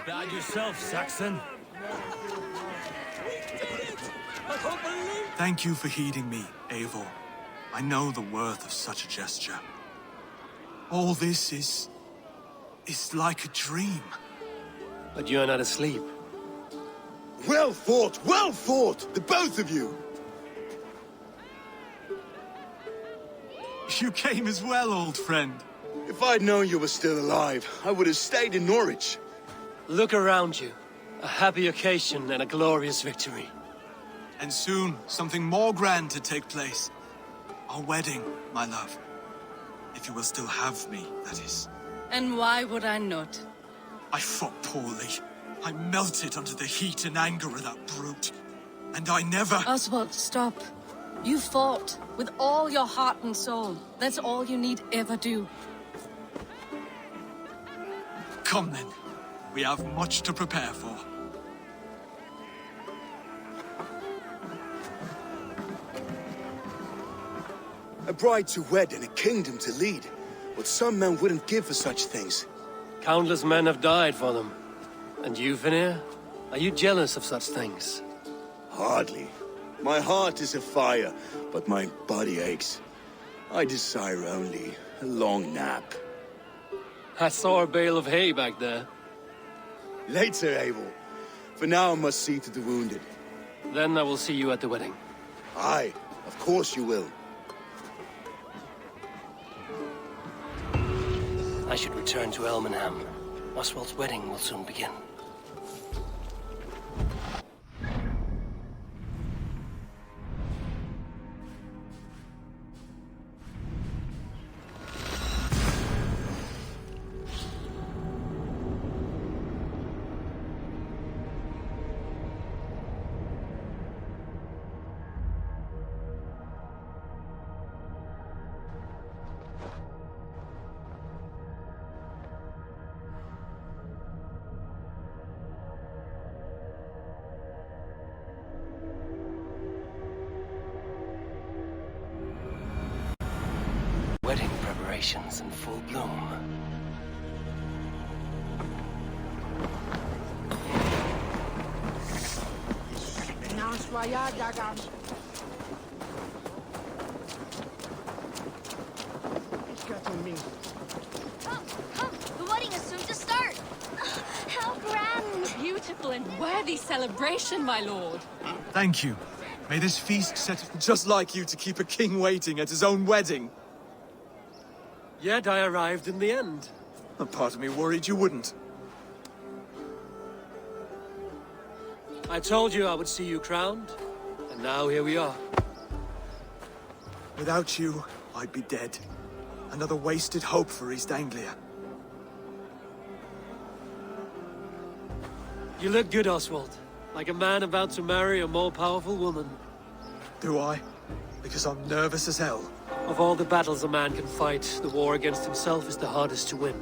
Bad yourself, Saxon. Thank you for heeding me, Eivor. I know the worth of such a gesture. All this is like a dream. But you're not asleep. Well fought, the both of you! You came as well, old friend. If I'd known you were still alive, I would have stayed in Norwich. Look around you. A happy occasion and a glorious victory. And soon, something more grand to take place. Our wedding, my love. If you will still have me, that is. And why would I not? I fought poorly. I melted under the heat and anger of that brute. And I never... Oswald, stop. You fought with all your heart and soul. That's all you need ever do. Come then. We have much to prepare for. A bride to wed and a kingdom to lead. What some men wouldn't give for such things. Countless men have died for them. And you, Vanir? Are you jealous of such things? Hardly. My heart is afire, but my body aches. I desire only a long nap. I saw a bale of hay back there. Later, Abel. For now I must see to the wounded. Then I will see you at the wedding. Aye, of course you will. I should return to Elmenham. Oswald's wedding will soon begin. Wedding preparations in full bloom. Come, the wedding is soon to start. How grand! Beautiful and worthy celebration, my lord. Thank you. May this feast set... Just like you to keep a king waiting at his own wedding. Yet I arrived in the end. A part of me worried you wouldn't. I told you I would see you crowned, and now here we are. Without you, I'd be dead. Another wasted hope for East Anglia. You look good, Oswald. Like a man about to marry a more powerful woman. Do I? Because I'm nervous as hell. Of all the battles a man can fight, the war against himself is the hardest to win.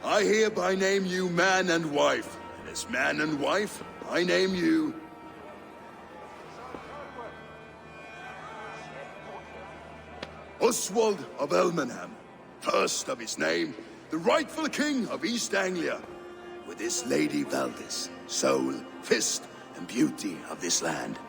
I hereby name you man and wife. And as man and wife, I name you... Oswald of Elmenham, first of his name, the rightful king of East Anglia, with his Lady Valdis, soul, fist, and beauty of this land.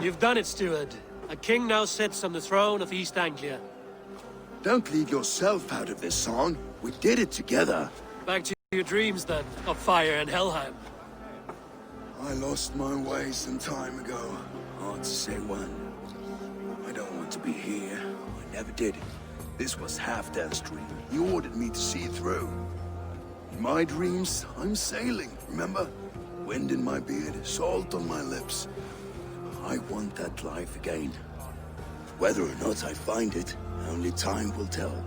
You've done it, steward. A king now sits on the throne of East Anglia. Don't leave yourself out of this song. We did it together. Back to your dreams, then, of fire and Helheim. I lost my way some time ago. Hard to say when. I don't want to be here. I never did. This was Halfdan's dream. He ordered me to see it through. In my dreams, I'm sailing, remember? Wind in my beard, salt on my lips. I want that life again. Whether or not I find it, only time will tell.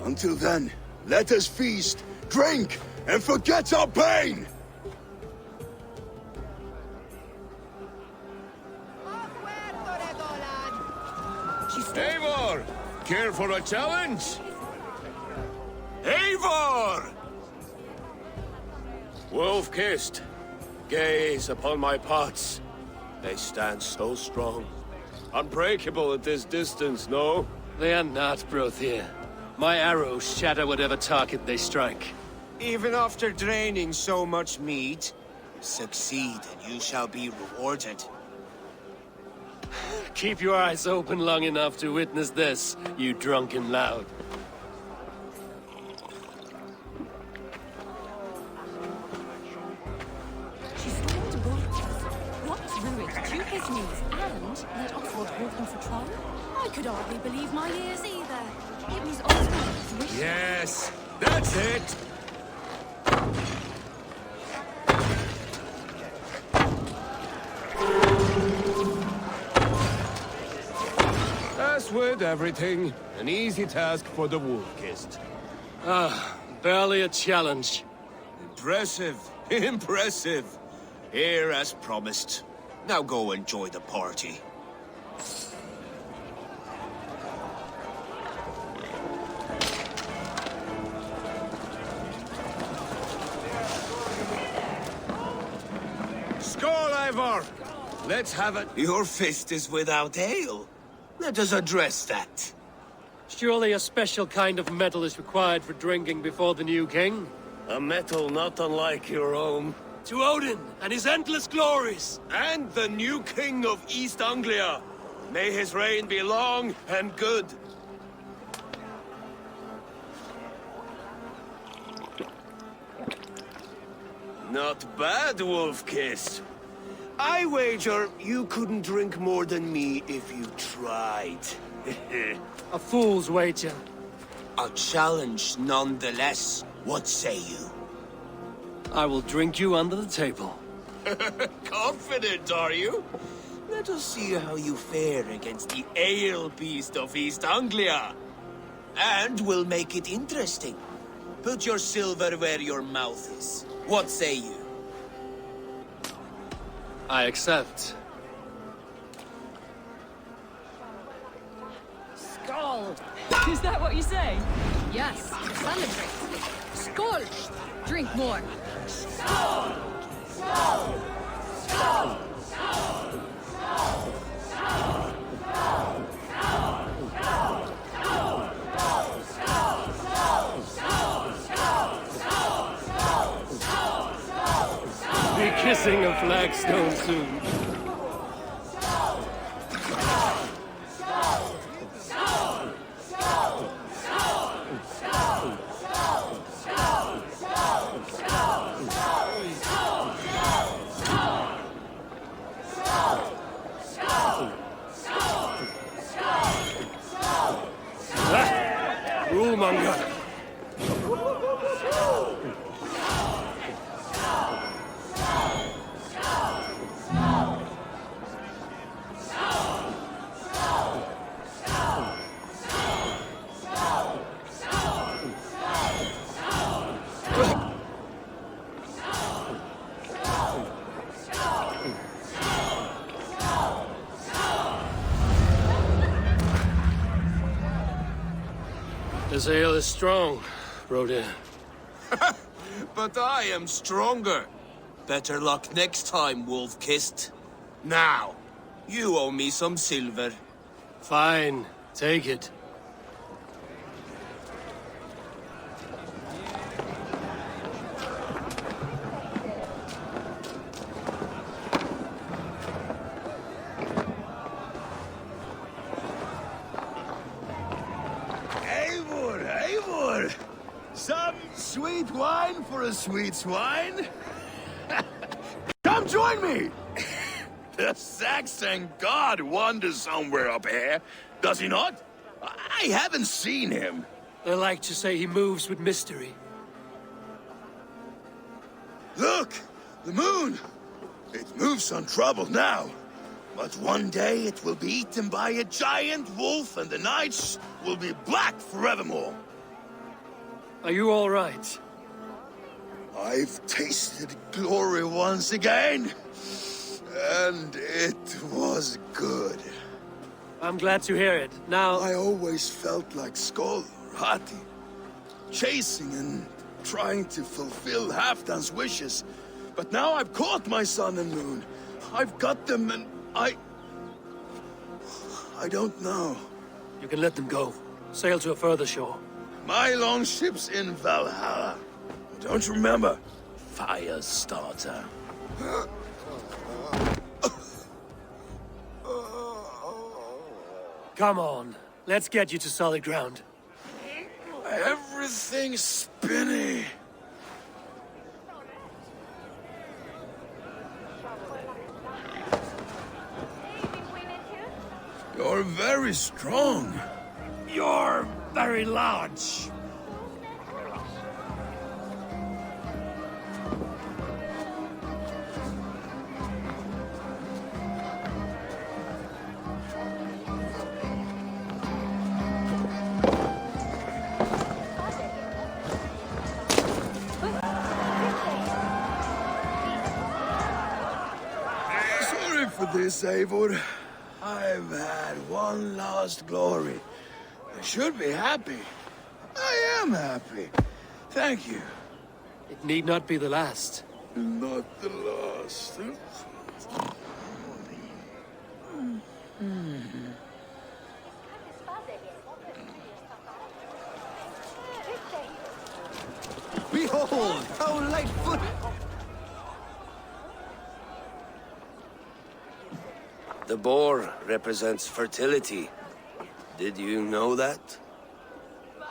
Until then, let us feast, drink, and forget our pain! Eivor! Care for a challenge? Eivor! Wolf-kissed. Gaze upon my pots. They stand so strong. Unbreakable at this distance, no? They are not, Brothir. My arrows shatter whatever target they strike. Even after draining so much meat, succeed and you shall be rewarded. Keep your eyes open long enough to witness this, you drunken lout. She stormed Borges, rocked ruined to his knees, and let Oswald walk him for Tron? I could hardly believe my ears either. It was Oswald's wish. Yes, that's it! As with everything, an easy task for the wolf-kissed. Barely a challenge. Impressive, impressive. Here as promised. Now go enjoy the party. Skål, Eivor! Let's have it. Your fist is without ale. Let us address that. Surely a special kind of metal is required for drinking before the new king? A metal not unlike your own. To Odin and his endless glories! And the new king of East Anglia. May his reign be long and good. Not bad, Wolf-kissed. I wager you couldn't drink more than me if you tried. A fool's wager. A challenge nonetheless. What say you? I will drink you under the table. Confident, are you? Let us see how you fare against the ale beast of East Anglia. And we'll make it interesting. Put your silver where your mouth is. What say you? I accept. Skål! Is that what you say? Yes, celebrate. Skål! Drink more. Be kissing a flagstone soon. This ale is strong, Rodin. But I am stronger. Better luck next time, Wolf-Kissed. Now, you owe me some silver. Fine, take it. Eivor! Some sweet wine for a sweet swine? Come join me! The Saxon god wanders somewhere up here, does he not? I haven't seen him. They like to say he moves with mystery. Look! The moon! It moves untroubled now. But one day it will be eaten by a giant wolf and the nights will be black forevermore. Are you all right? I've tasted glory once again. And it was good. I'm glad to hear it. Now... I always felt like Skoll or Hati. Chasing and trying to fulfill Halfdan's wishes. But now I've caught my sun and moon. I've got them and I don't know. You can let them go. Sail to a further shore. My longship's in Valhalla. Don't you remember? Fire starter. Come on. Let's get you to solid ground. Everything's spinny. You're very strong. You're very large. Sorry for this, Eivor. I've had one last glory. I should be happy. I am happy. Thank you. It need not be the last. Not the last. Behold, how light-footed! The boar represents fertility. Did you know that?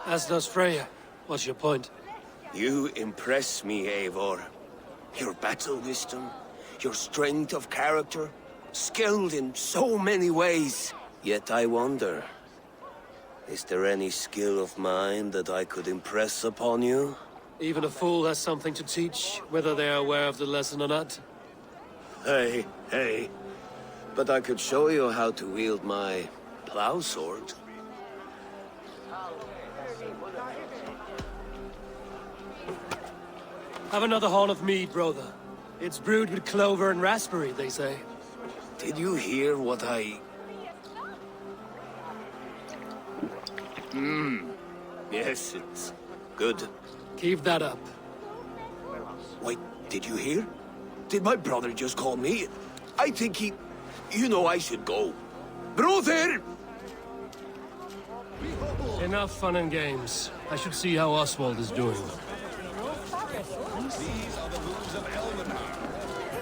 As does Freya. What's your point? You impress me, Eivor. Your battle wisdom, your strength of character, skilled in so many ways. Yet I wonder, is there any skill of mine that I could impress upon you? Even a fool has something to teach, whether they are aware of the lesson or not. Hey. But I could show you how to wield my plow sword. Have another horn of mead, brother. It's brewed with clover and raspberry, they say. Did you hear what I... Yes, it's good. Keep that up. Wait, did you hear? Did my brother just call me? I think he... You know I should go. Brother! Enough fun and games. I should see how Oswald is doing.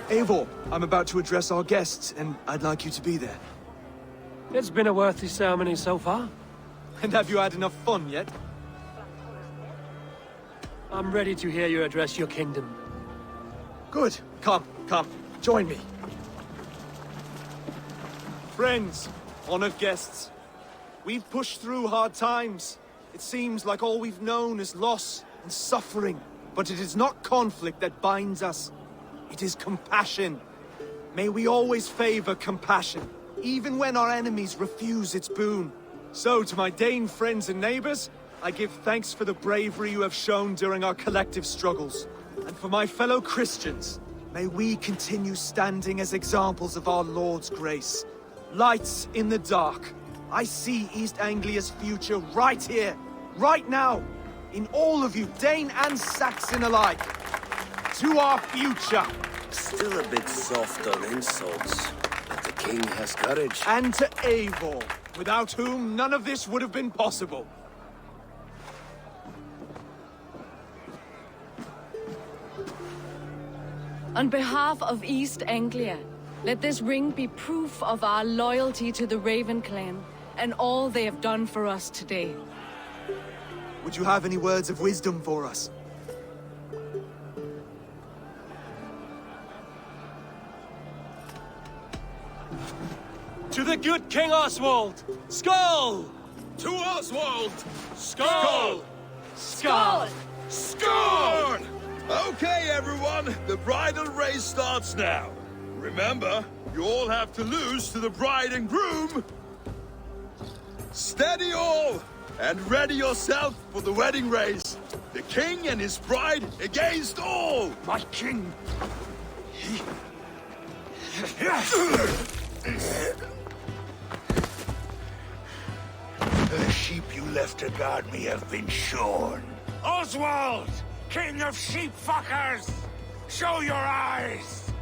Eivor, I'm about to address our guests, and I'd like you to be there. It's been a worthy ceremony so far. And have you had enough fun yet? I'm ready to hear you address your kingdom. Good. Come, join me. Friends, honored guests, we've pushed through hard times. It seems like all we've known is loss and suffering. But it is not conflict that binds us. It is compassion. May we always favor compassion, even when our enemies refuse its boon. So, to my Dane friends and neighbors, I give thanks for the bravery you have shown during our collective struggles. And for my fellow Christians, may we continue standing as examples of our Lord's grace. Lights in the dark. I see East Anglia's future right here. right now, in all of you, Dane and Saxon alike, to our future. Still a bit soft on insults, but the king has courage. And to Eivor, without whom none of this would have been possible. On behalf of East Anglia, let this ring be proof of our loyalty to the Raven clan and all they have done for us today. Would you have any words of wisdom for us? To the good King Oswald! Skull! To Oswald! Skull! Skull! Scorn! Okay, everyone, the bridal race starts now. Remember, you all have to lose to the bride and groom. Steady all, and ready yourself for the wedding race. The king and his bride against all. My king! The sheep you left to guard me have been shorn. Oswald! King of sheep fuckers! Show your eyes!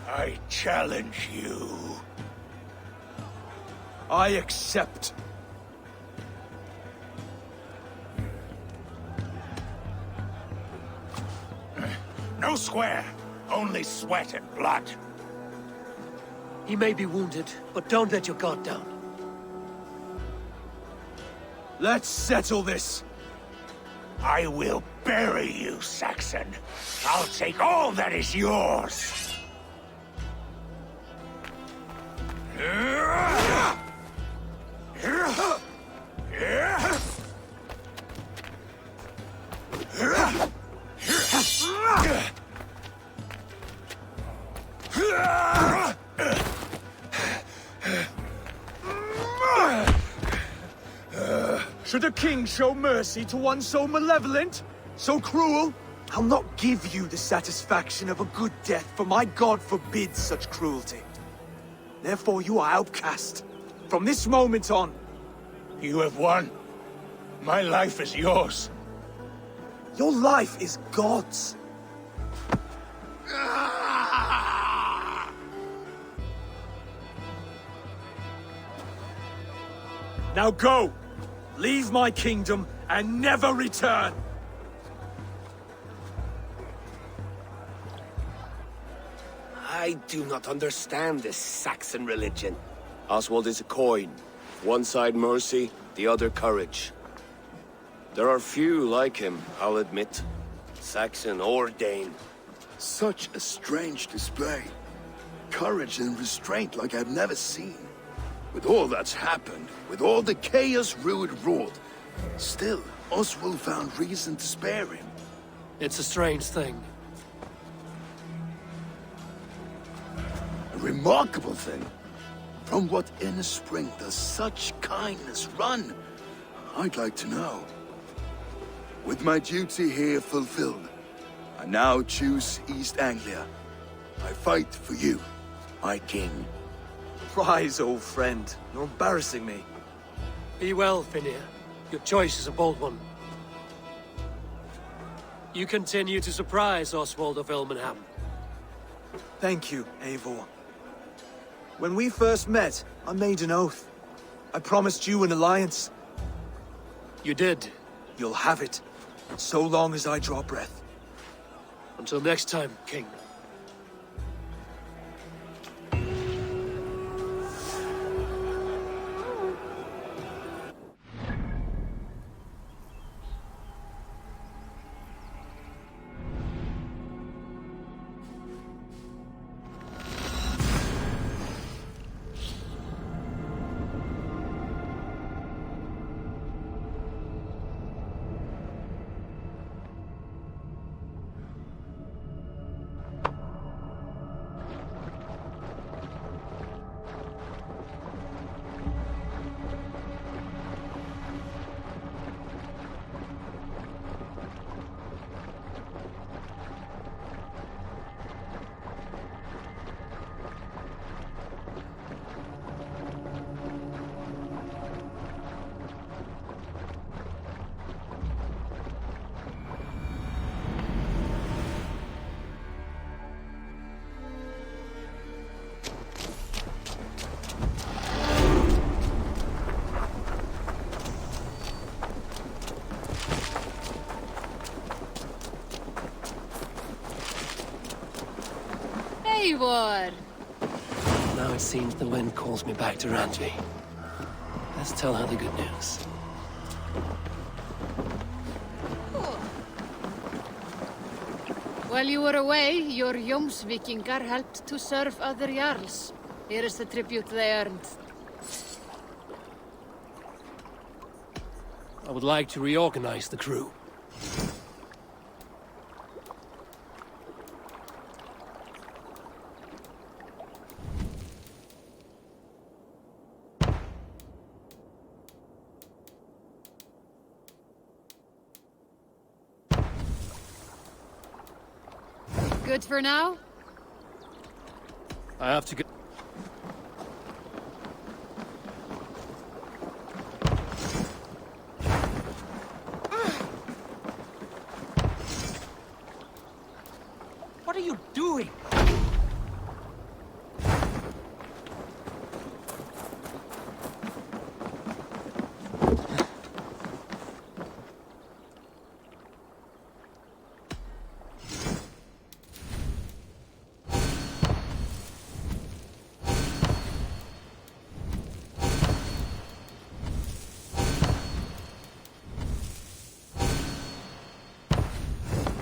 I challenge you. I accept. No square, only sweat and blood. He may be wounded, but don't let your guard down. Let's settle this. I will bury you, Saxon. I'll take all that is yours. Should a king show mercy to one so malevolent, so cruel? I'll not give you the satisfaction of a good death, for my god forbids such cruelty. Therefore you are outcast. From this moment on. You have won. My life is yours. Your life is God's. Now go! Leave my kingdom and never return! I do not understand this Saxon religion. Oswald is a coin. One side mercy, the other courage. There are few like him, I'll admit. Saxon or Dane. Such a strange display. Courage and restraint like I've never seen. With all that's happened, with all the chaos Rued wrought, still, Oswald found reason to spare him. It's a strange thing. A remarkable thing. From what inner spring does such kindness run? I'd like to know. With my duty here fulfilled, I now choose East Anglia. I fight for you, my king. Rise, old friend. You're embarrassing me. Be well, Finir. Your choice is a bold one. You continue to surprise Oswald of Ilmenham. Thank you, Eivor. When we first met, I made an oath. I promised you an alliance. You did. You'll have it, so long as I draw breath. Until next time, King. Eivor! Now it seems the wind calls me back to Randvi. Let's tell her the good news. While you were away, your Jómsvíkingar helped to serve other Jarls. Here is the tribute they earned. I would like to reorganize the crew. Good for now? I have to go. What are you doing?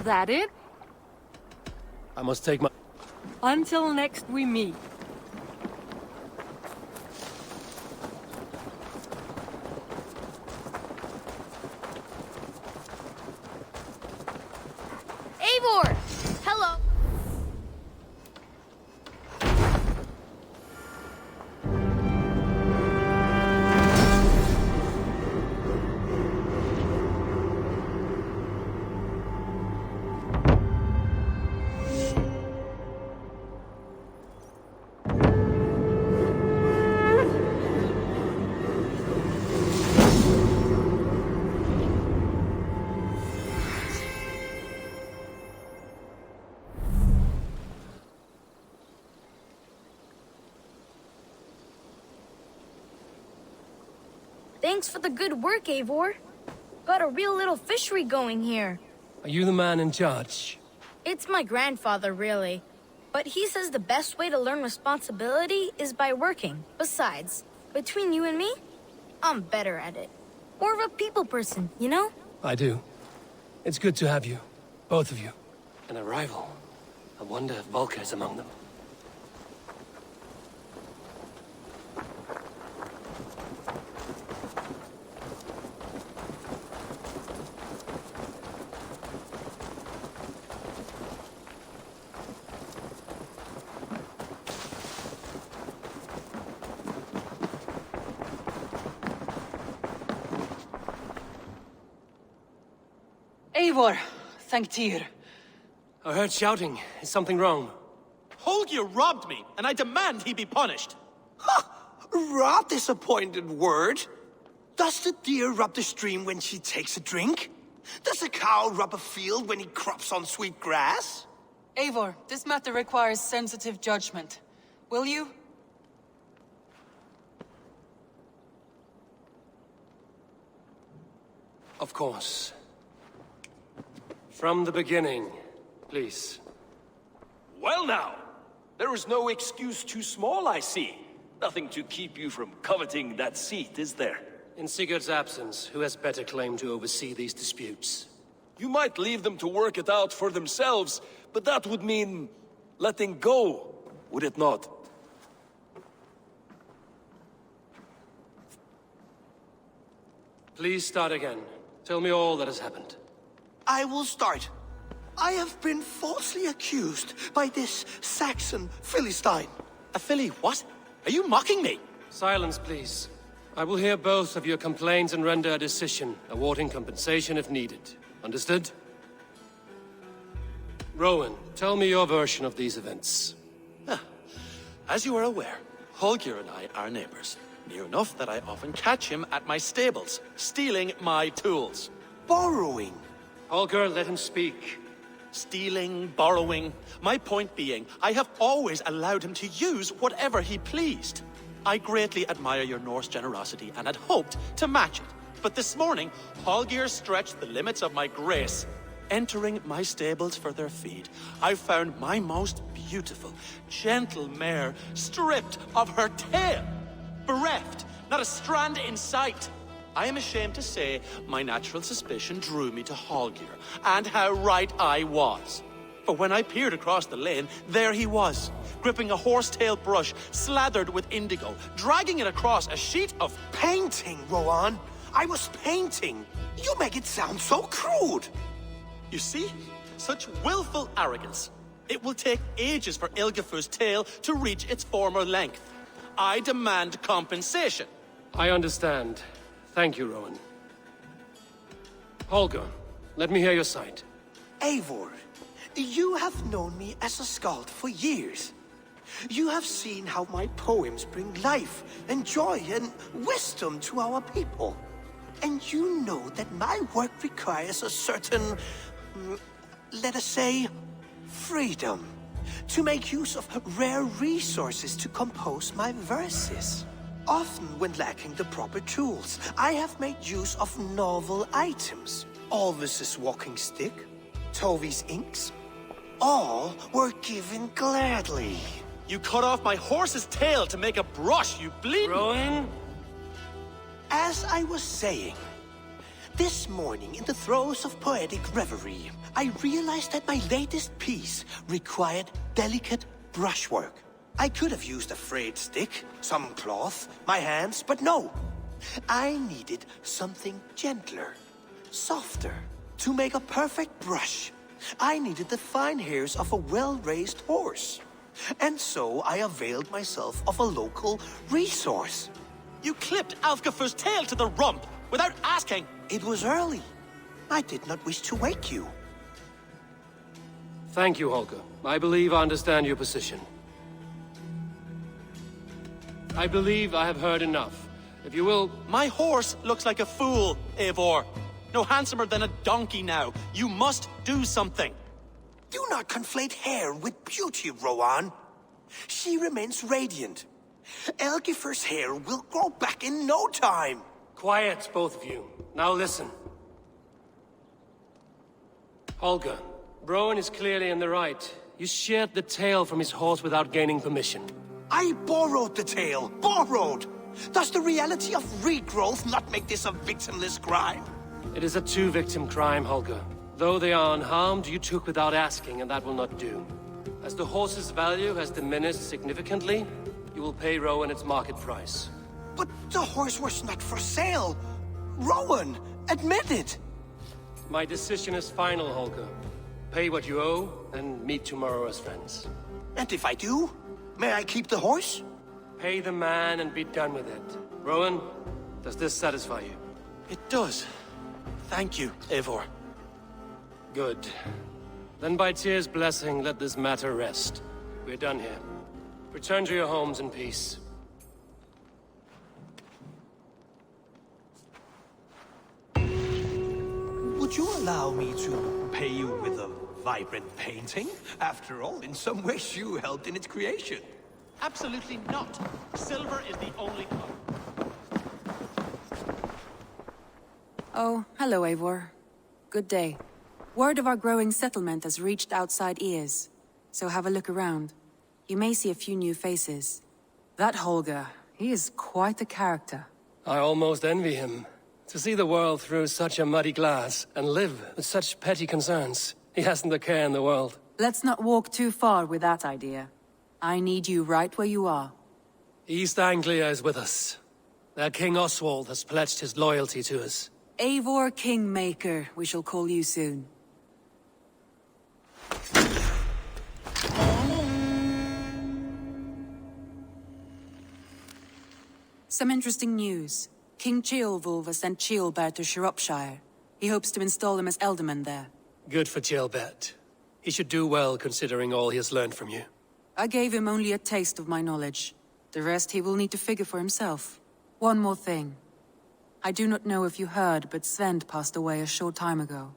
That it? I must take my... Until next we meet. Eivor! Hello! Thanks for the good work, Eivor. Got a real little fishery going here. Are you the man in charge? It's my grandfather, really. But he says the best way to learn responsibility is by working. Besides, between you and me, I'm better at it. More of a people person, you know? I do. It's good to have you. Both of you. An arrival. I wonder if Volker is among them. Eivor, thank Tyr. I heard shouting. Is something wrong? Holger robbed me, and I demand he be punished. Rot disappointed word. Does the deer rub the stream when she takes a drink? Does a cow rub a field when he crops on sweet grass? Eivor, this matter requires sensitive judgment. Will you? Of course. From the beginning, please. Well now, there is no excuse too small, I see. Nothing to keep you from coveting that seat, is there? In Sigurd's absence, who has better claim to oversee these disputes? You might leave them to work it out for themselves, but that would mean letting go, would it not? Please start again. Tell me all that has happened. I will start. I have been falsely accused by this Saxon Philistine. A filly what? Are you mocking me? Silence, please. I will hear both of your complaints and render a decision, awarding compensation if needed. Understood? Rowan, tell me your version of these events. As you are aware, Holger and I are neighbors. Near enough that I often catch him at my stables, stealing my tools. Borrowing. Holger, let him speak. Stealing, borrowing. My point being, I have always allowed him to use whatever he pleased. I greatly admire your Norse generosity and had hoped to match it. But this morning, Holger stretched the limits of my grace. entering my stables for their feed, I found my most beautiful, gentle mare stripped of her tail, bereft, not a strand in sight. I am ashamed to say my natural suspicion drew me to Hallgeir, and how right I was. For when I peered across the lane, there he was, gripping a horsetail brush slathered with indigo, dragging it across a sheet of... Painting, Rowan! I was painting! You make it sound so crude! You see? Such willful arrogance. It will take ages for Ilgafur's tail to reach its former length. I demand compensation. I understand. Thank you, Rowan. Holger, let me hear your side. Eivor, you have known me as a skald for years. You have seen how my poems bring life and joy and wisdom to our people. And you know that my work requires a certain, let us say, freedom, to make use of rare resources to compose my verses. Often when lacking the proper tools, I have made use of novel items. Alvis's walking stick, Tovi's inks, all were given gladly. You cut off my horse's tail to make a brush, you bleeding... Rowan? As I was saying, this morning in the throes of poetic reverie, I realized that my latest piece required delicate brushwork. I could have used a frayed stick, some cloth, my hands, but no. I needed something gentler, softer. To make a perfect brush, I needed the fine hairs of a well-raised horse. And so I availed myself of a local resource. You clipped Alfgafur's tail to the rump, without asking. It was early. I did not wish to wake you. Thank you, Holger. I believe I understand your position. I believe I have heard enough. If you will... My horse looks like a fool, Eivor. No handsomer than a donkey now. You must do something. Do not conflate hair with beauty, Rowan. She remains radiant. Elgifur's hair will grow back in no time. Quiet, both of you. Now listen. Holger, Rowan is clearly in the right. You sheared the tail from his horse without gaining permission. I borrowed the tail. Borrowed! Does the reality of regrowth not make this a victimless crime? It is a two-victim crime, Holger. Though they are unharmed, you took without asking, and that will not do. As the horse's value has diminished significantly, you will pay Rowan its market price. But the horse was not for sale. Rowan, admit it. My decision is final, Holger. Pay what you owe, and meet tomorrow as friends. And if I do, may I keep the horse? Pay the man and be done with it. Rowan, does this satisfy you? It does. Thank you, Eivor. Good. Then by Tyr's blessing, let this matter rest. We're done here. Return to your homes in peace. Would you allow me to pay you with a vibrant painting? After all, in some ways you helped in its creation. Absolutely not. Silver is the only color. Oh, hello, Eivor. Good day. Word of our growing settlement has reached outside ears, so have a look around. You may see a few new faces. That Holger, he is quite a character. I almost envy him. To see the world through such a muddy glass, and live with such petty concerns. He hasn't a care in the world. Let's not walk too far with that idea. I need you right where you are. East Anglia is with us. Their King Oswald has pledged his loyalty to us. Eivor Kingmaker, we shall call you soon. Some interesting news. King Ceolwulf has sent Ceolbert to Shropshire. He hopes to install him as Elderman there. Good for Ceolbert. He should do well considering all he has learned from you. I gave him only a taste of my knowledge. The rest he will need to figure for himself. One more thing. I do not know if you heard, but Svend passed away a short time ago.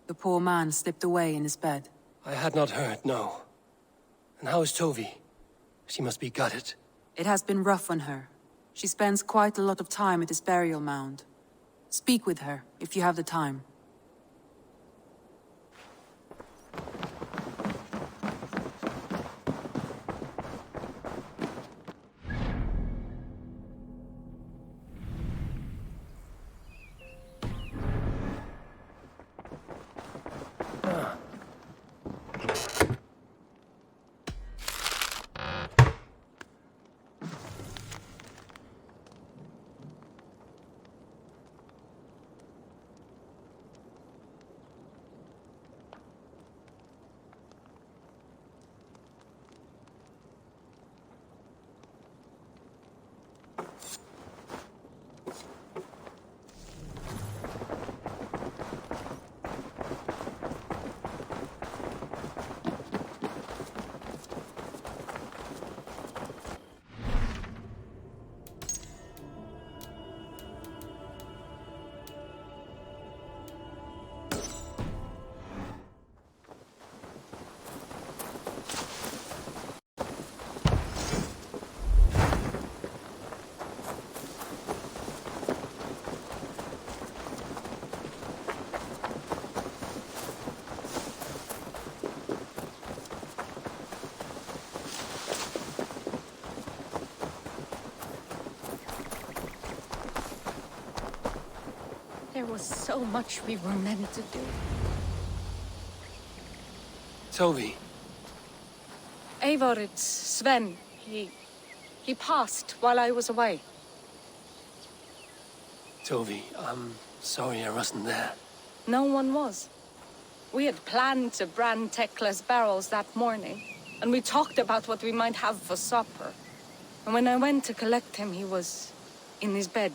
The poor man slipped away in his bed. I had not heard, no. And how is Tovi? She must be gutted. It has been rough on her. She spends quite a lot of time at his burial mound. Speak with her, if you have the time. was so much we were meant to do. Toby, Eivor, it's Sven. He passed while I was away. Toby, I'm sorry I wasn't there. No one was. We had planned to brand Tekla's barrels that morning, and we talked about what we might have for supper. And when I went to collect him, he was in his bed,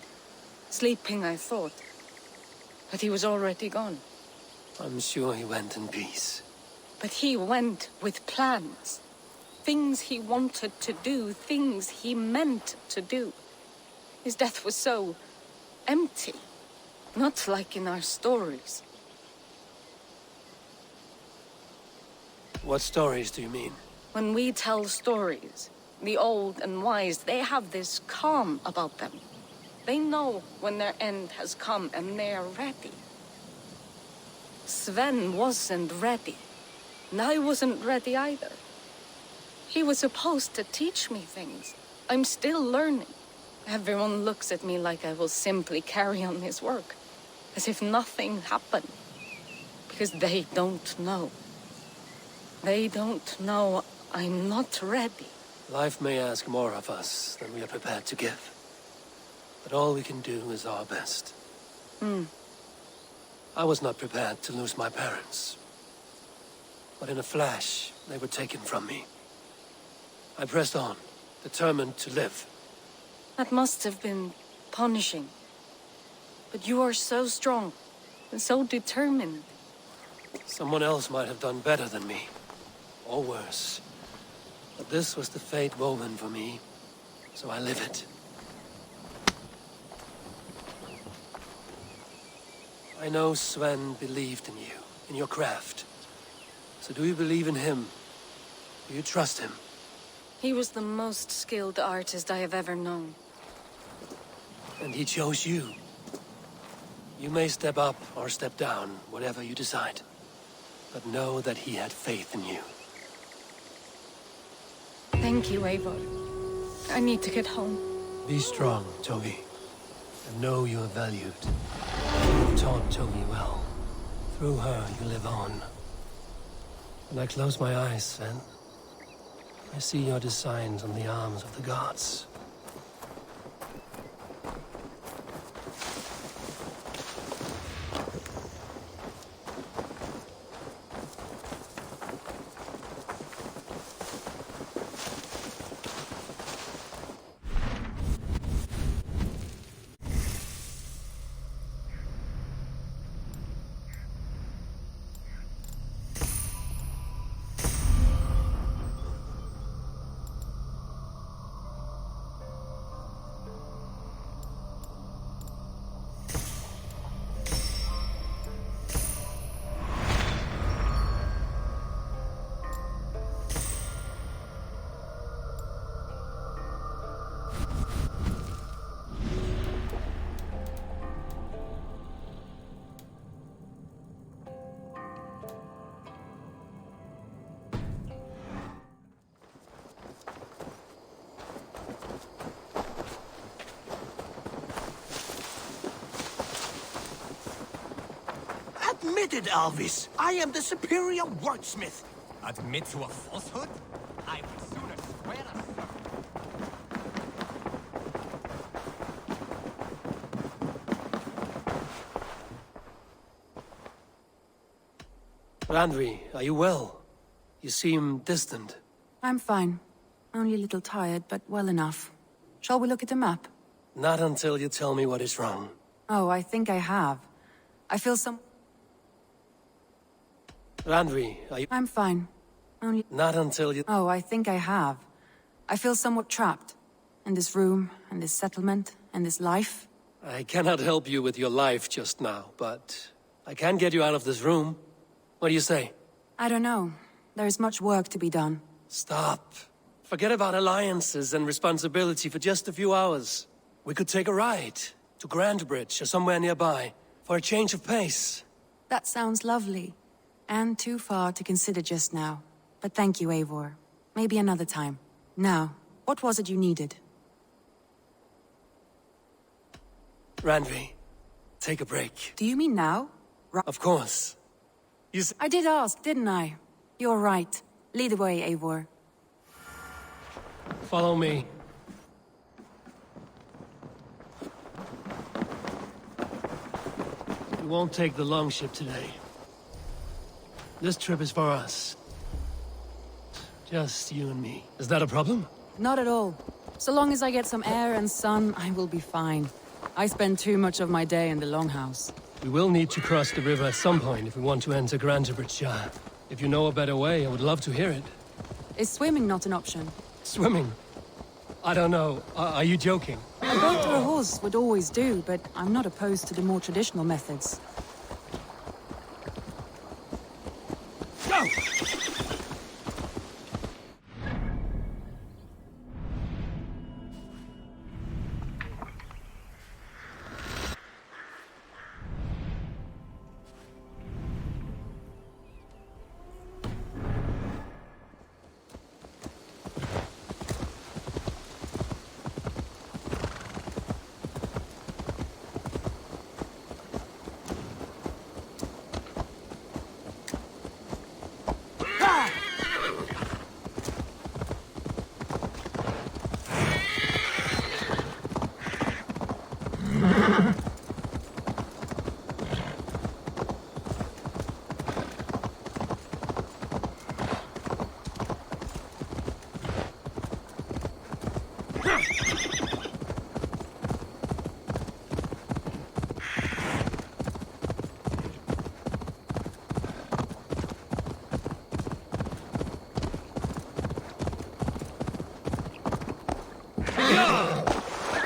sleeping, I thought. But he was already gone. I'm sure he went in peace. But he went with plans. Things he wanted to do, things he meant to do. His death was so empty. Not like in our stories. What stories do you mean? When we tell stories, the old and wise, they have this calm about them. They know when their end has come and they are ready. Sven wasn't ready. And I wasn't ready either. He was supposed to teach me things. I'm still learning. Everyone looks at me like I will simply carry on his work. As if nothing happened. Because they don't know. They don't know I'm not ready. Life may ask more of us than we are prepared to give. But all we can do is our best. I was not prepared to lose my parents. But in a flash, they were taken from me. I pressed on, determined to live. That must have been punishing. But you are so strong, and so determined. Someone else might have done better than me. Or worse. But this was the fate woven for me, so I live it. I know Sven believed in you, in your craft. So do you believe in him? Do you trust him? He was the most skilled artist I have ever known. And he chose you. You may step up or step down, whatever you decide. But know that he had faith in you. Thank you, Eivor. I need to get home. Be strong, Toby. And know you are valued. You taught Toby well. Through her, you live on. When I close my eyes, Sven, I see your designs on the arms of the gods. Admitted, Alvis. I am the superior wordsmith. Admit to a falsehood? I would sooner swear a Randvi, are you well? You seem distant. I'm fine. Only a little tired, but well enough. Shall we look at the map? Not until you tell me what is wrong. Oh, I think I have. I feel some... Randvi, are you... I'm fine. Only... Not until you... Oh, I think I have. I feel somewhat trapped. In this room, and this settlement, and this life. I cannot help you with your life just now, but... I can get you out of this room. What do you say? I don't know. There is much work to be done. Stop. Forget about alliances and responsibility for just a few hours. We could take a ride to Grandbridge or somewhere nearby for a change of pace. That sounds lovely. And too far to consider just now. But thank you, Eivor. Maybe another time. Now, what was it you needed? Randvi, take a break. Do you mean now? Of course. I did ask, didn't I? You're right. Lead the way, Eivor. Follow me. We won't take the longship today. This trip is for us. Just you and me. Is that a problem? Not at all. So long as I get some air and sun, I will be fine. I spend too much of my day in the longhouse. We will need to cross the river at some point if we want to enter Grantebridge. If you know a better way, I would love to hear it. Is swimming not an option? Swimming? I don't know. Are you joking? A boat or a horse would always do, but I'm not opposed to the more traditional methods. Go!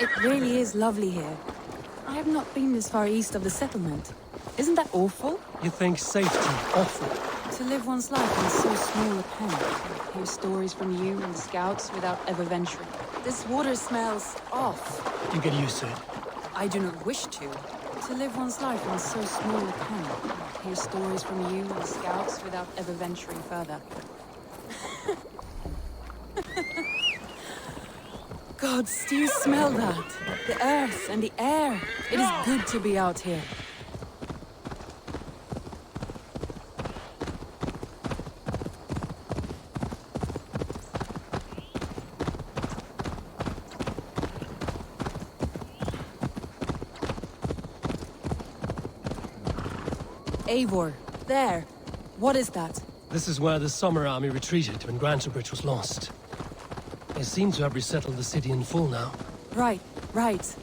It really is lovely here. I have not been this far east of the settlement. Isn't that awful? You think safety awful? To live one's life in so small a pen. Hear stories from you and the scouts without ever venturing. This water smells off. You get used to it. I do not wish to. To live one's life in so small a pen. Hear stories from you and the scouts without ever venturing further. Gods, do you smell that? The earth and the air. It is good to be out here. Eivor, there. What is that? This is where the Summer Army retreated when Grantebridge was lost. They seem to have resettled the city in full now. Right, right.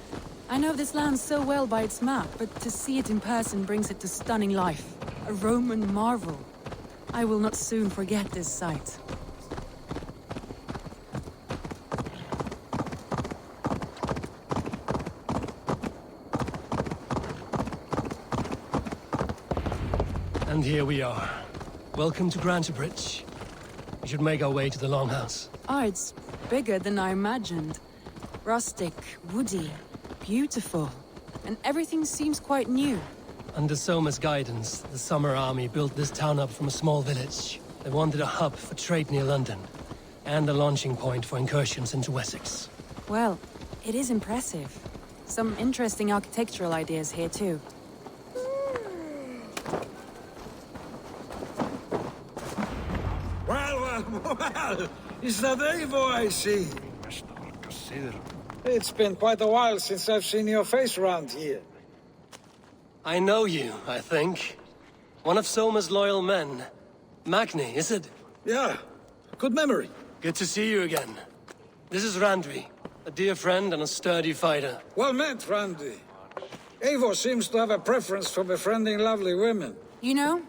I know this land so well by its map, but to see it in person brings it to stunning life. A Roman marvel. I will not soon forget this sight. And here we are. Welcome to Grantebridge. We should make our way to the Longhouse. Ah, it's bigger than I imagined. Rustic, woody, beautiful. And everything seems quite new. Under Soma's guidance, the Summer Army built this town up from a small village. They wanted a hub for trade near London, and a launching point for incursions into Wessex. Well, it is impressive. Some interesting architectural ideas here too. Well, is that Eivor I see? It's been quite a while since I've seen your face around here. I know you, I think. One of Soma's loyal men. Magni, is it? Yeah, good memory. Good to see you again. This is Randvi, a dear friend and a sturdy fighter. Well met, Randvi. Eivor seems to have a preference for befriending lovely women. You know,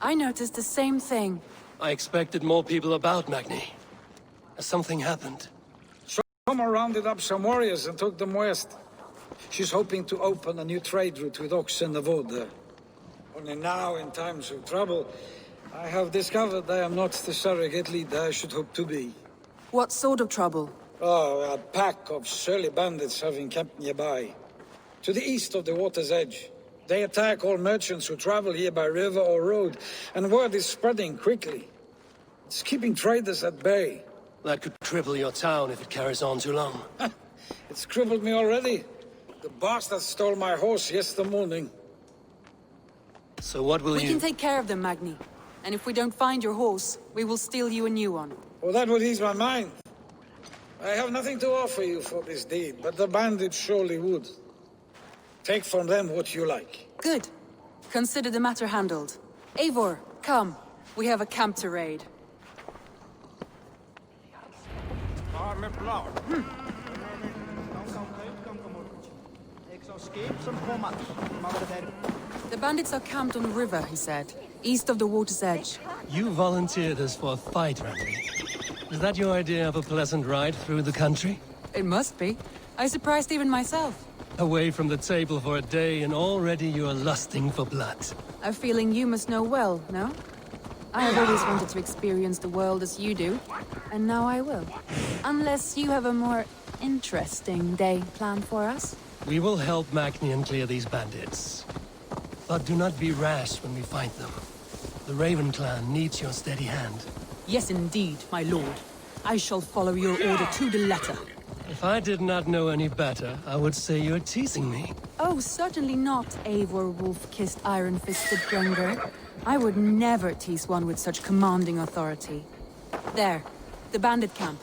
I noticed the same thing. I expected more people about Magni. Has something happened? Soma rounded up some warriors and took them west. She's hoping to open a new trade route with oxen and wood there. Only now, in times of trouble, I have discovered I am not the surrogate leader I should hope to be. What sort of trouble? Oh, a pack of surly bandits have encamped nearby. To the east of the water's edge. They attack all merchants who travel here by river or road, and word is spreading quickly. It's keeping traders at bay. That could cripple your town if it carries on too long. It's crippled me already. The bastard stole my horse yesterday morning. So what will We you... can take care of them, Magni. And if we don't find your horse, we will steal you a new one. Well, that would ease my mind. I have nothing to offer you for this deed, but the bandits surely would. Take from them what you like. Good. Consider the matter handled. Eivor, come. We have a camp to raid. The bandits are camped on the river, he said, east of the water's edge. You volunteered us for a fight, Randy. Is that your idea of a pleasant ride through the country? It must be. I surprised even myself. Away from the table for a day and already you are lusting for blood. A feeling you must know well, no? I have always wanted to experience the world as you do, and now I will. Unless you have a more interesting day planned for us? We will help Magnian clear these bandits. But do not be rash when we find them. The Raven clan needs your steady hand. Yes, indeed, my lord. I shall follow your order to the letter. If I did not know any better, I would say you're teasing me. Oh, certainly not, Eivor wolf-kissed iron-fisted Grenger. I would never tease one with such commanding authority. There, the bandit camp.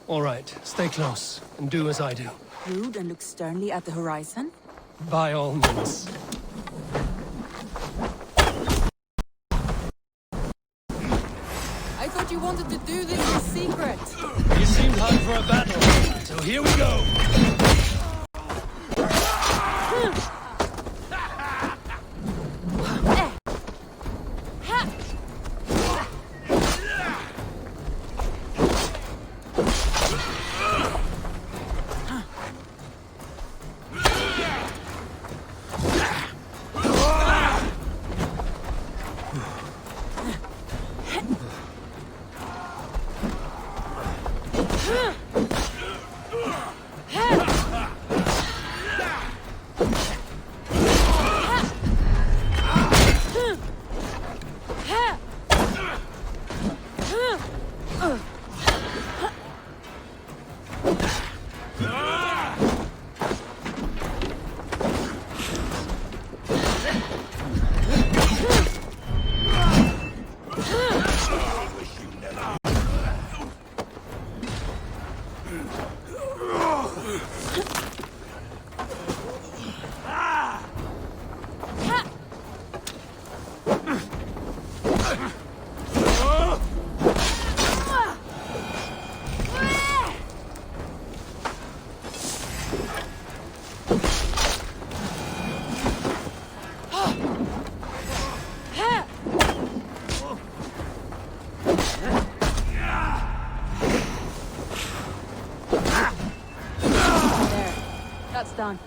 All right, stay close, and do as I do. Rude and look sternly at the horizon? By all means. I thought you wanted to do this in secret. You seemed hot for a battle, so here we go! Done.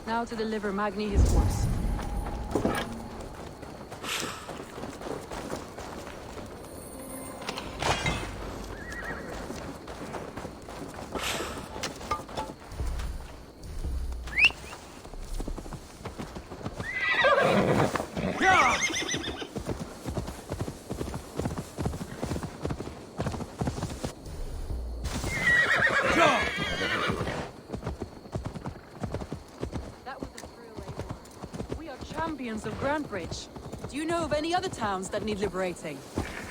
Now to deliver Magni his horse. Champions of Grantbridge. Do you know of any other towns that need liberating?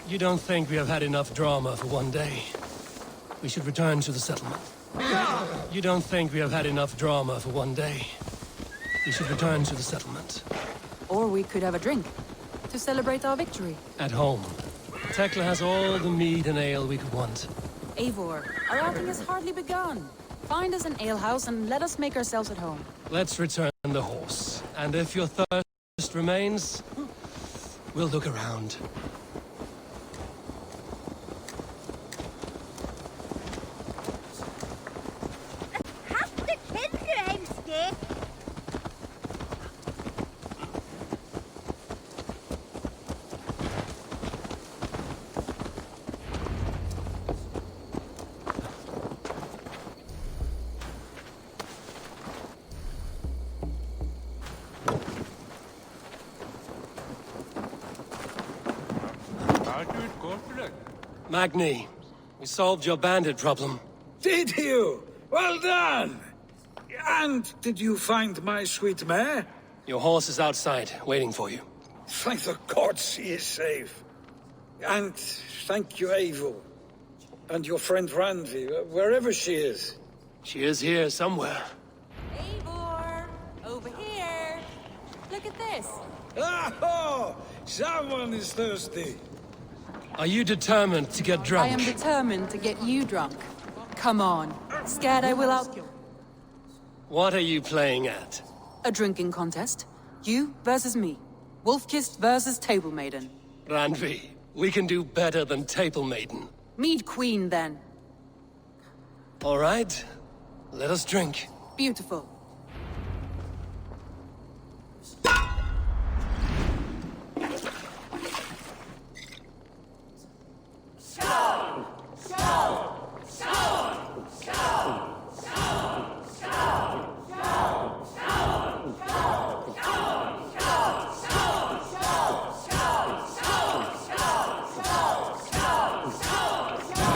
You don't think we have had enough drama for one day? We should return to the settlement. You don't think we have had enough drama for one day? We should return to the settlement. Or we could have a drink, to celebrate our victory. At home. Tekla has all the mead and ale we could want. Eivor, our outing has hardly begun. Find us an alehouse and let us make ourselves at home. Let's return the horse. And if your thirst remains, we'll look around. Magni, we solved your bandit problem. Did you? Well done! And did you find my sweet mare? Your horse is outside, waiting for you. Thank the gods he is safe. And thank you, Eivor. And your friend Randvi, wherever she is. She is here somewhere. Eivor! Over here! Look at this! Oh! Someone is thirsty. Are you determined to get I drunk? am determined to get you drunk. Come on. Scared I will out... What are you playing at? A drinking contest. You versus me. Wolf-kissed versus Table Maiden. Randvi, we can do better than Table Maiden. Mead Queen, then. All right, let us drink. Beautiful.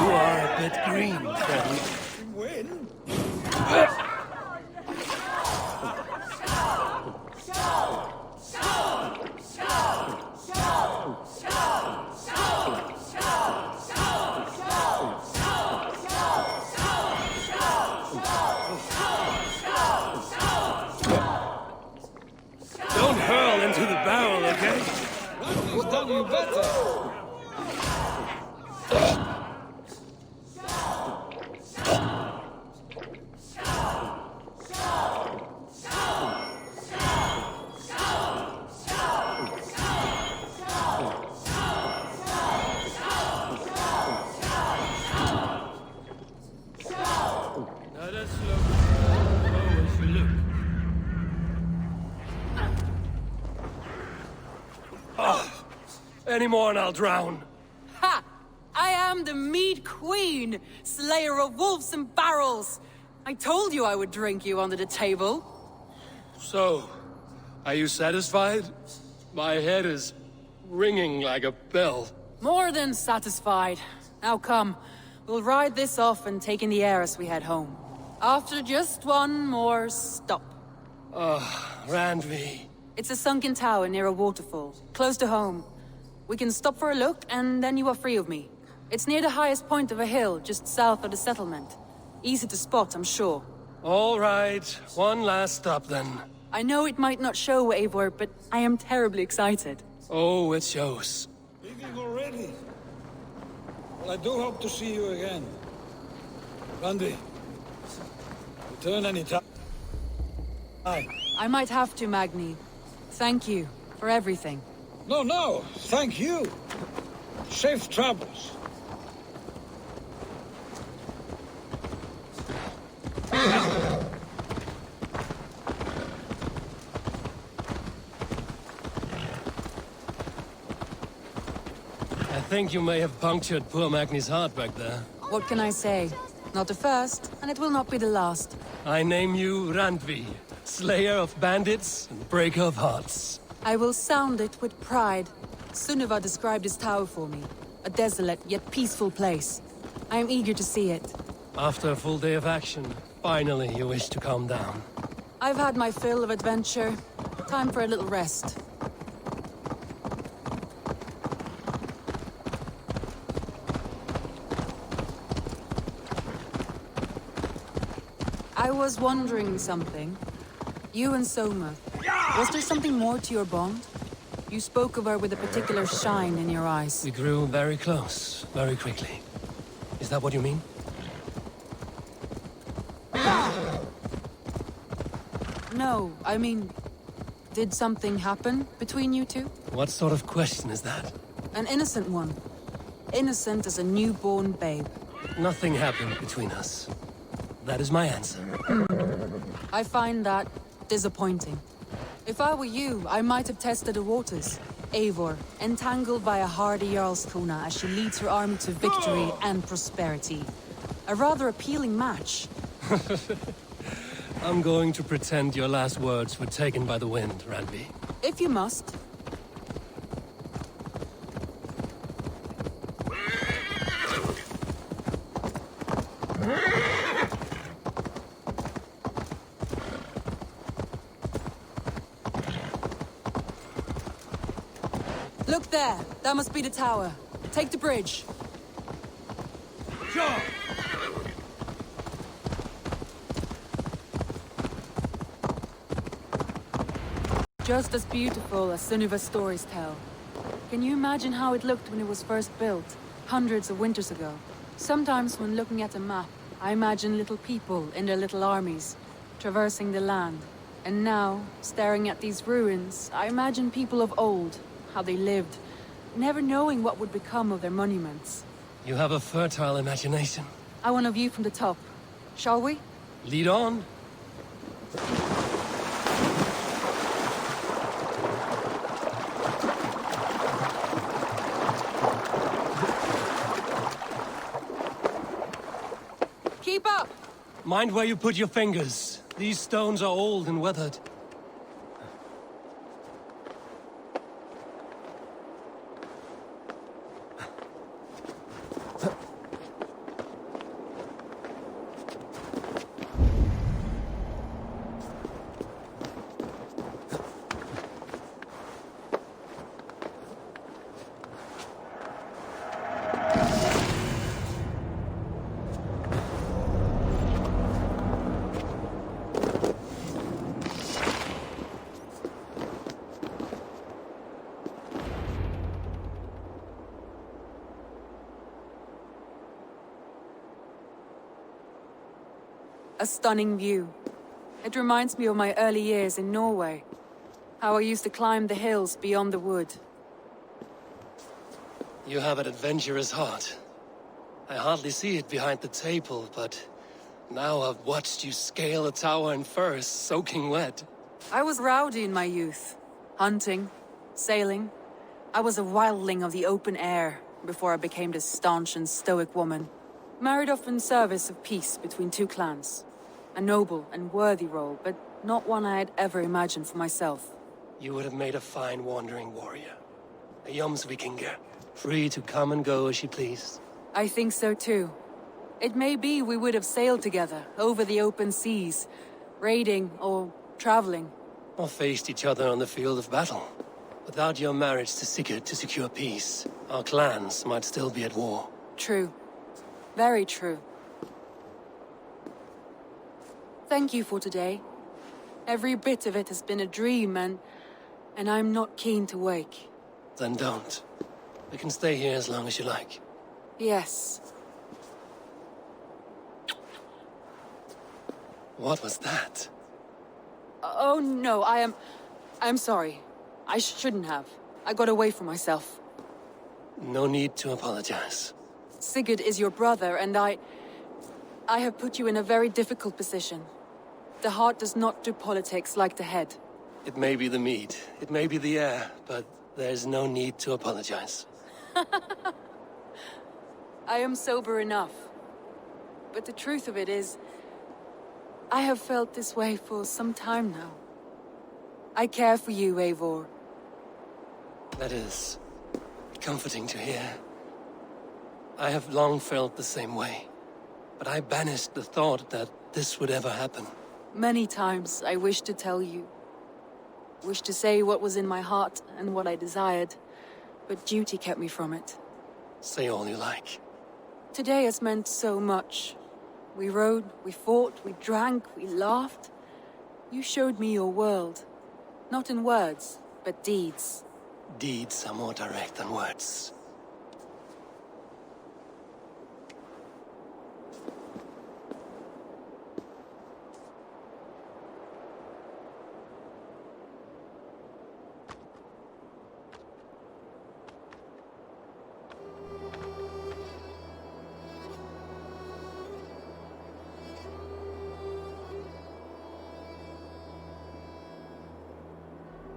You are a bit green, friend. Win? Don't hurl into the barrel, okay? He's done you better. Let us look as you look. Oh, any more and I'll drown. Ha! I am the Mead Queen, slayer of wolves and barrels. I told you I would drink you under the table. So, are you satisfied? My head is ringing like a bell. More than satisfied. Now come, we'll ride this off and take in the air as we head home. After just one more stop. Randvi. It's a sunken tower near a waterfall, close to home. We can stop for a look, and then you are free of me. It's near the highest point of a hill, just south of the settlement. Easy to spot, I'm sure. All right, one last stop then. I know it might not show, Eivor, but I am terribly excited. Oh, it shows. Leaving already? Well, I do hope to see you again. Randy, return any time. I might have to, Magni. Thank you for everything. No, thank you. Safe travels. I think you may have punctured poor Magni's heart back there. What can I say? Not the first, and it will not be the last. I name you Randvi, slayer of bandits and breaker of hearts. I will sound it with pride. Sunniva described this tower for me. A desolate yet peaceful place. I am eager to see it. After a full day of action, finally you wish to calm down. I've had my fill of adventure. Time for a little rest. I was wondering something. You and Soma. Was there something more to your bond? You spoke of her with a particular shine in your eyes. We grew very close, very quickly. Is that what you mean? No, I mean... Did something happen between you two? What sort of question is that? An innocent one. Innocent as a newborn babe. Nothing happened between us. That is my answer. I find that disappointing. If I were you, I might have tested the waters. Eivor, entangled by a hardy Jarlskona as she leads her army to victory and prosperity. A rather appealing match. I'm going to pretend your last words were taken by the wind, Randvi. If you must. Look there! That must be the tower. Take the bridge. Sure. Just as beautiful as Sunniva's stories tell. Can you imagine how it looked when it was first built, hundreds of winters ago? Sometimes when looking at a map, I imagine little people in their little armies, traversing the land. And now, staring at these ruins, I imagine people of old, how they lived, never knowing what would become of their monuments. You have a fertile imagination. I want a view from the top. Shall we? Lead on. Keep up! Mind where you put your fingers. These stones are old and weathered. A stunning view. It reminds me of my early years in Norway. How I used to climb the hills beyond the wood. You have an adventurous heart. I hardly see it behind the table, but now I've watched you scale a tower in furs, soaking wet. I was rowdy in my youth. Hunting, sailing. I was a wildling of the open air before I became this staunch and stoic woman. Married off in service of peace between two clans. A noble and worthy role, but not one I had ever imagined for myself. You would have made a fine wandering warrior. A Jomsvikinger, free to come and go as you pleased. I think so too. It may be we would have sailed together, over the open seas, raiding or traveling. Or faced each other on the field of battle. Without your marriage to Sigurd to secure peace, our clans might still be at war. True. Very true. Thank you for today. Every bit of it has been a dream, and I'm not keen to wake. Then don't. We can stay here as long as you like. Yes. What was that? Oh no, I'm sorry. I shouldn't have. I got away from myself. No need to apologize. Sigurd is your brother, and I have put you in a very difficult position. The heart does not do politics like the head. It may be the meat, it may be the air, but there's no need to apologize. I am sober enough. But the truth of it is, I have felt this way for some time now. I care for you, Eivor. That is comforting to hear. I have long felt the same way, but I banished the thought that this would ever happen. Many times I wished to tell you. Wished to say what was in my heart and what I desired, but duty kept me from it. Say all you like. Today has meant so much. We rode, we fought, we drank, we laughed. You showed me your world. Not in words, but deeds. Deeds are more direct than words.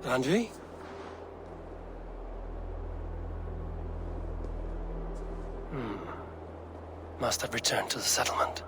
Andri? Must have returned to the settlement.